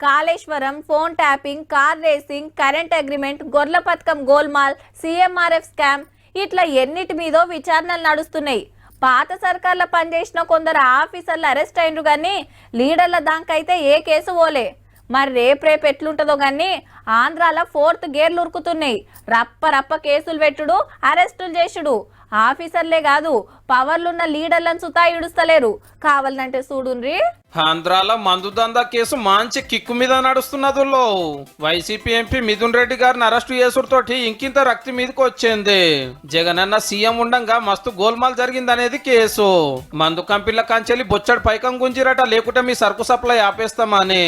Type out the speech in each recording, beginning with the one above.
Kaleshwaram, phone tapping, car racing, current agreement, గొర్ల పథకం గోల్మాల్, సీఎంఆర్ఎఫ్ స్కామ్ ఇట్లా ఎన్నిటి మీదో విచారణలు నడుస్తున్నాయి. పాత సర్కార్ల పనిచేసిన కొందరు ఆఫీసర్లు అరెస్ట్ అయినరు కానీ లీడర్ల దానికైతే ఏ కేసు పోలే. మరి రేపు ఎట్లుంటుందో కానీ ఆంధ్రాలో 4th గేర్లు ఉరుకుతున్నాయి. రప్ప కేసులు పెట్టుడు, అరెస్టులు చేసుడు. ఆఫీసర్లే కాదు పవర్లున్న లీడర్లను సుతా ఇడుస్తలేరు. కావాలంటే చూడుండ్రి. ఆంధ్రాలో మందు దందా కేసు మంచి కిక్కు మీద నడుస్తున్నదులో వైసీపీ ఎంపీ మిథున్ రెడ్డి గారిని అరెస్టు చేసుడుతోటి ఇంకింత రక్తి మీదకి వచ్చింది. జగనన్న సీఎం ఉండంగా మస్తు గోల్మాల్ జరిగిందనేది కేసు. మందు కంపెనీల కంచెలి బొచ్చడు పైకం గుంజిరట, లేకుంటే మీ సరుకు సప్లై ఆపేస్తామని.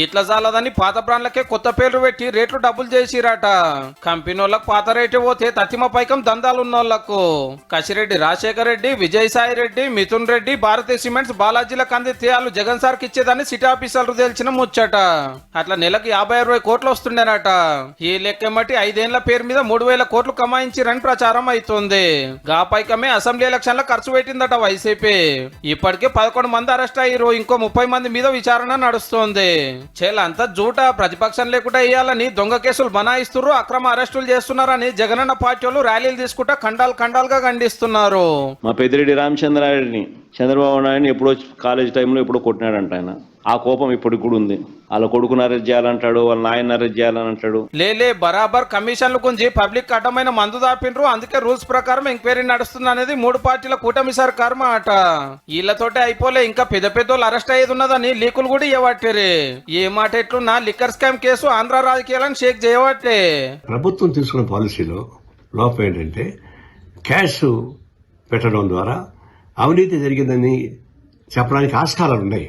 ఇట్లా చాలదని పాత బ్రాండ్లకే కొత్త పేర్లు పెట్టి రేట్లు డబ్బులు చేసిరట. కంపెనీ వాళ్ళకు పాత రేటు పోతే తతిమ పైకం దందాలున్నోళ్లకు కసిరెడ్డి రాజశేఖర రెడ్డి, విజయసాయి రెడ్డి, మిథున్ రెడ్డి, భారతీయ సిమెంట్స్ బాలాజీలకు అందితే వాళ్ళు జగన్ సార్కి ఇచ్చేదాన్ని సిటీ ఆఫీసర్లు తెలిసిన ముచ్చట. అట్లా నెలకు 50-60 కోట్లు వస్తుండేనట. ఈ లెక్కమటి 5 ఏళ్ల పేరు మీద 3000 కోట్లు కమాయించిరని ప్రచారం అవుతుంది. గా పైకమే అసెంబ్లీ ఎలక్షన్ లో ఖర్చు పెట్టిందట వైసీపీ. ఇప్పటికే 11 మంది అరెస్ట్ అయ్యారు. ఇంకో 30 మంది మీద విచారణ నడుస్తోంది. అంతా జూట. ప్రతిపక్షం లేకుండా వేయాలని దొంగ కేసులు బనాయిస్తున్నారు, అక్రమ అరెస్టులు చేస్తున్నారని జగనన్న పార్టీ వాళ్ళు ర్యాలీలు తీసుకుంటా ఖండాలుగా ఖండిస్తున్నారు. మా పెద్దిరెడ్డి రామచంద్రారెడ్డిని చంద్రబాబు నాయుడిని ఎప్పుడో కాలేజ్ టైంలో ఎప్పుడో కొట్టినాడంట ఆయన. ఆ కోపం ఇప్పటికి కూడా ఉంది. వాళ్ళ కొడుకుని అరెస్ట్ చేయాలంటాడు, వాళ్ళ నాయన అరెస్ట్ చేయాలని అంటాడు. లేలే బరాబర్ కమిషన్లు గుంజి పబ్లిక్ అడ్డమైన మందు దాపిండ్రు. అందుకే రూల్స్ ప్రకారం ఎంక్వైరీ నడుస్తుంది అనేది 3 పార్టీల కూటమి సర్కారు మాట. వీళ్ళతోటే అయిపోలే, ఇంకా పెద్దోళ్ళు అరెస్ట్ అయ్యేది ఉన్నదని లీకులు కూడా ఇవ్వట్టే. ఏ మాట ఎట్లున్నా లిక్కర్ స్కామ్ కేసు ఆంధ్ర రాజకీయాలను షేక్ చేయవట్టే. ప్రభుత్వం తీసుకున్న పాలసీలో లోపం ఏంటంటే క్యాష్ పెట్టడం ద్వారా అవినీతి జరిగిందని చెప్పడానికి ఆస్కారాలు ఉన్నాయి.